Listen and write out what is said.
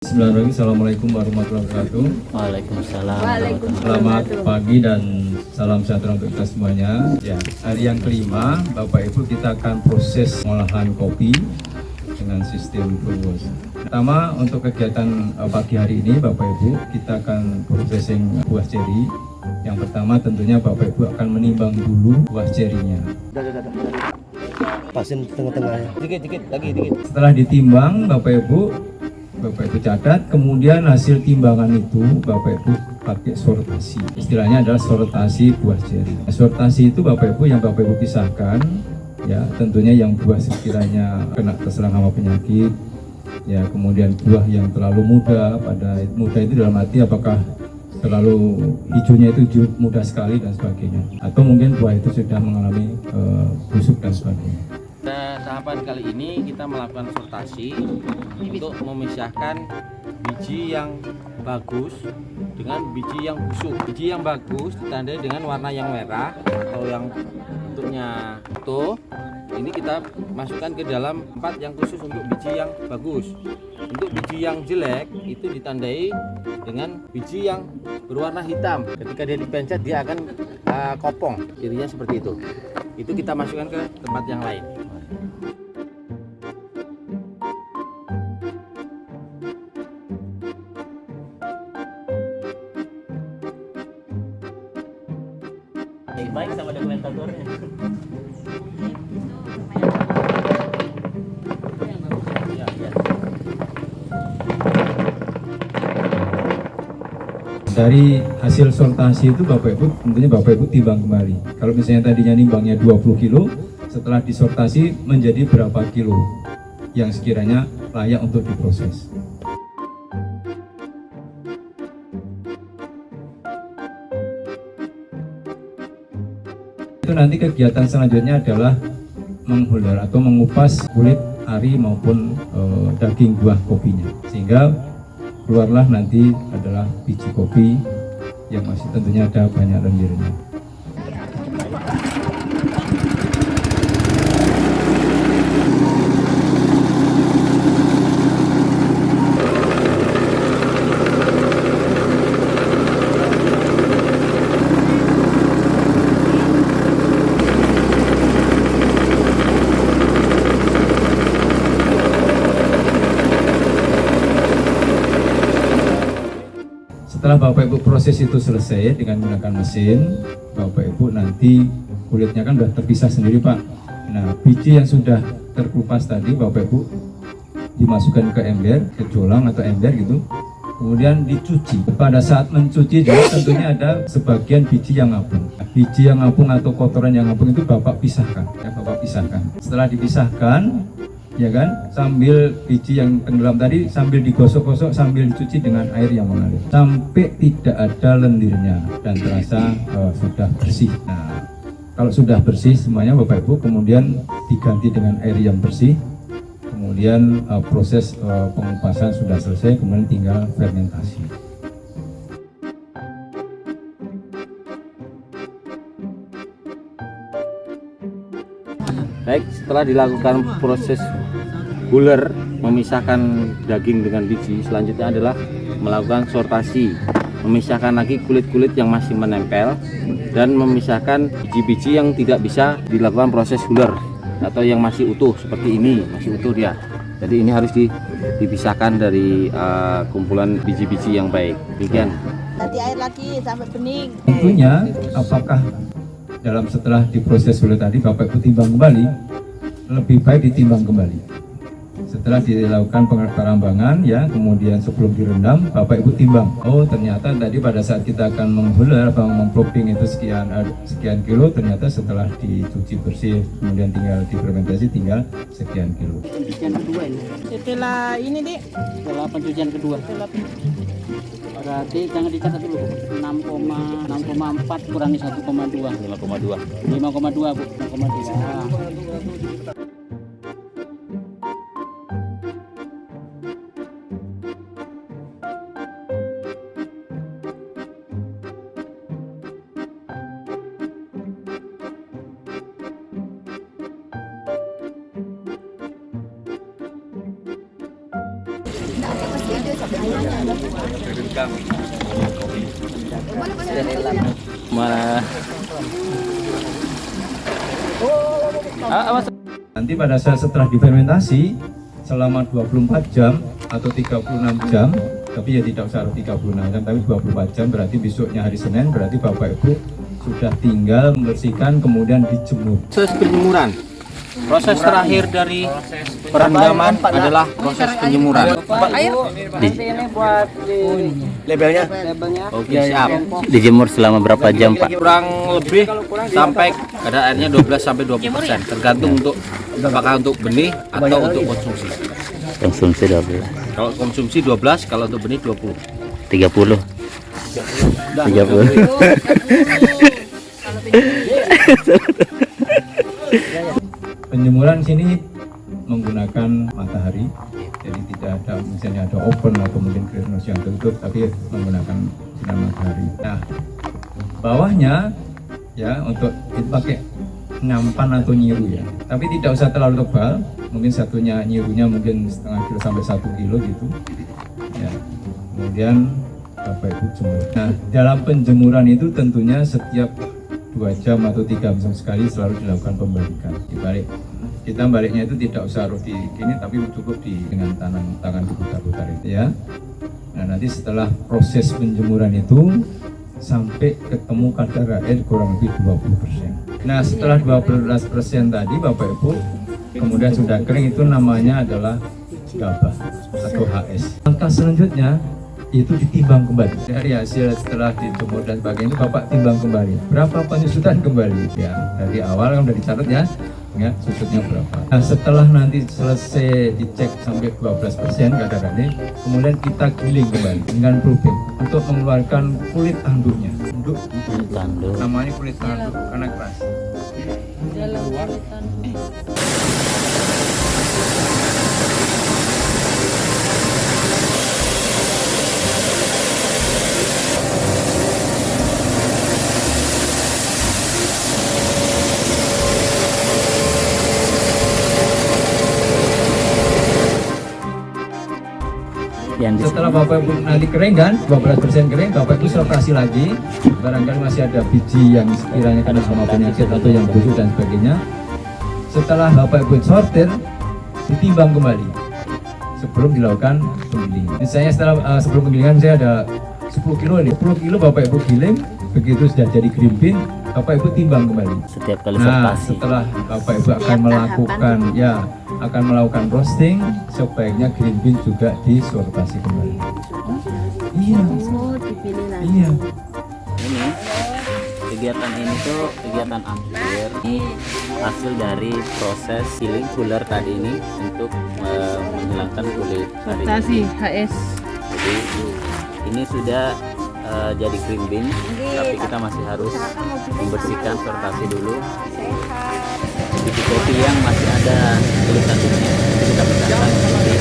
Bismillahirrahmanirrahim. Assalamualaikum warahmatullahi wabarakatuh. Waalaikumsalam. Selamat pagi dan salam sejahtera untuk kita semuanya. Ya, hari yang kelima, Bapak Ibu, kita akan proses pengolahan kopi dengan sistem brewers. Pertama, untuk kegiatan pagi hari ini, Bapak Ibu, kita akan processing buah ceri. Yang pertama, tentunya Bapak Ibu akan menimbang dulu buah cerinya. Pasin tengah-tengahnya. Dikit lagi. Setelah ditimbang, Bapak Ibu catat, kemudian hasil timbangan itu Bapak Ibu pakai sortasi. Istilahnya adalah sortasi buah ceri. Sortasi itu Bapak Ibu yang Bapak Ibu pisahkan, ya tentunya yang buah sekiranya kena terserang hama penyakit, ya kemudian buah yang terlalu muda, pada muda itu dalam arti apakah terlalu hijaunya itu muda sekali dan sebagainya, atau mungkin buah itu sudah mengalami busuk dan sebagainya. Pada tahapan kali ini kita melakukan sortasi untuk memisahkan biji yang bagus dengan biji yang busuk. Biji yang bagus ditandai dengan warna yang merah atau yang bentuknya utuh. Ini kita masukkan ke dalam tempat yang khusus untuk biji yang bagus. Untuk biji yang jelek itu ditandai dengan biji yang berwarna hitam. Ketika dia dipencet dia akan kopong, cirinya seperti itu. Itu kita masukkan ke tempat yang lain. Baik sama dokumentatornya. Dari hasil sortasi itu Bapak Ibu tentunya Bapak Ibu timbang kembali. Kalau misalnya tadinya nimbangnya 20 kilo, setelah disortasi menjadi berapa kilo yang sekiranya layak untuk diproses. Itu nanti kegiatan selanjutnya adalah menghular atau mengupas kulit ari maupun daging buah kopinya, sehingga keluarlah nanti adalah biji kopi yang masih tentunya ada banyak lendirnya. Setelah Bapak Ibu proses itu selesai dengan menggunakan mesin, Bapak Ibu nanti kulitnya kan sudah terpisah sendiri Pak. Nah, biji yang sudah terkupas tadi Bapak Ibu dimasukkan ke ember, ke jolang atau ember gitu, kemudian dicuci. Pada saat mencuci juga tentunya ada sebagian biji yang ngapung. Biji yang ngapung atau kotoran yang ngapung itu Bapak pisahkan, ya Bapak pisahkan. Setelah dipisahkan, ya kan, sambil biji yang tenggelam tadi sambil digosok-gosok sambil dicuci dengan air yang mengalir sampai tidak ada lendirnya dan terasa sudah bersih. Nah, kalau sudah bersih semuanya Bapak Ibu kemudian diganti dengan air yang bersih, kemudian proses pengupasan sudah selesai, kemudian tinggal fermentasi. Baik, setelah dilakukan proses huler memisahkan daging dengan biji, selanjutnya adalah melakukan sortasi, memisahkan lagi kulit-kulit yang masih menempel dan memisahkan biji-biji yang tidak bisa dilakukan proses huler atau yang masih utuh seperti ini, masih utuh dia. Jadi ini harus dipisahkan dari kumpulan biji-biji yang baik. Demikian. Nanti air lagi sampai bening. Tentunya apakah dalam setelah diproses huler tadi Bapak Ibu timbang kembali, lebih baik ditimbang kembali. Setelah dilakukan pengerambangan ya, kemudian sebelum direndam Bapak Ibu timbang. Oh, ternyata tadi pada saat kita akan menghuler atau mempropping itu sekian kilo, ternyata setelah dicuci bersih kemudian tinggal difermentasi tinggal sekian kilo. Pencucian kedua ini. Setelah ini Dik, Setelah pencucian kedua. Berarti jangan dicatat dulu. 6,4 kurangi 1,2. 5,2. 5,2 Bu. 5,2. sampai Mana? Nanti pada saat setelah difermentasi selama 24 jam atau 36 jam, tapi ya tidak usah 36 jam, tapi 24 jam berarti besoknya hari Senin, berarti Bapak Ibu sudah tinggal membersihkan kemudian dijemur. Proses penjemuran. Proses terakhir dari perendaman adalah proses penjemuran. Ini buat Labelnya? Oke, siap. dijemur selama berapa jam, Pak? Kurang lebih sampai kadar airnya 12 sampai 20%, tergantung untuk apakah untuk benih atau untuk konsumsi. Konsumsi 12. Kalau konsumsi 12, kalau untuk benih 20. 30. Udah, 30. Penjemuran sini menggunakan matahari, jadi tidak ada misalnya ada oven atau mungkin greenhouse yang tertutup, tapi menggunakan sinar matahari. Nah, bawahnya ya untuk dipakai nampan atau nyiru ya, tapi tidak usah terlalu tebal, mungkin satunya nyirunya mungkin setengah kilo sampai 1 kilo gitu ya. Kemudian Bapak Ibu jemur. Nah, dalam penjemuran itu tentunya setiap 2 jam atau 3 jam sekali selalu dilakukan pembalikan. Dibalik, kita baliknya itu tidak usah harus di gini, tapi cukup dengan tangan diputar-putar itu ya. Nah, nanti setelah proses penjemuran itu sampai ketemu kadar air kurang lebih 20%. Nah, setelah 12% tadi Bapak Ibu kemudian sudah kering, itu namanya adalah gabah atau HS. Langkah selanjutnya itu ditimbang kembali dari hasil setelah dijemur dan sebagainya. Bapak timbang kembali berapa penyusutan kembali ya, dari awal kan udah dicatat ya susutnya berapa. Nah, setelah nanti selesai dicek sampai 12% katakanlah, kemudian kita giling kembali dengan probing untuk mengeluarkan kulit tanduknya. Namanya kulit tanduk karena keras. Setelah Bapak Ibu nanti kering kan, 12% kering, Bapak Ibu sortasi lagi. Barangkali masih ada biji yang sekiranya kena sama penyakit atau yang busuk dan sebagainya. Setelah Bapak Ibu sortir, ditimbang kembali sebelum dilakukan penggilingan. Misalnya setelah sebelum penggilingan saya ada 10 kilo ini, 10 kilo Bapak Ibu giling, begitu sudah jadi green bean, Bapak Ibu timbang kembali. Setiap kali Nah, sortasi. setelah Bapak Ibu akan melakukan roasting, sebaiknya green bean juga disortasi kembali. Iya. Iya. Ini kegiatan ini tuh kegiatan akhir. Ini hasil dari proses peeling cooler tadi ini untuk menghilangkan kulit sortasi HS. Jadi ini sudah jadi green bean, tapi kita masih harus membersihkan sortasi dulu. Biji kopi yang masih ada kulit tanduknya kita pecahkan di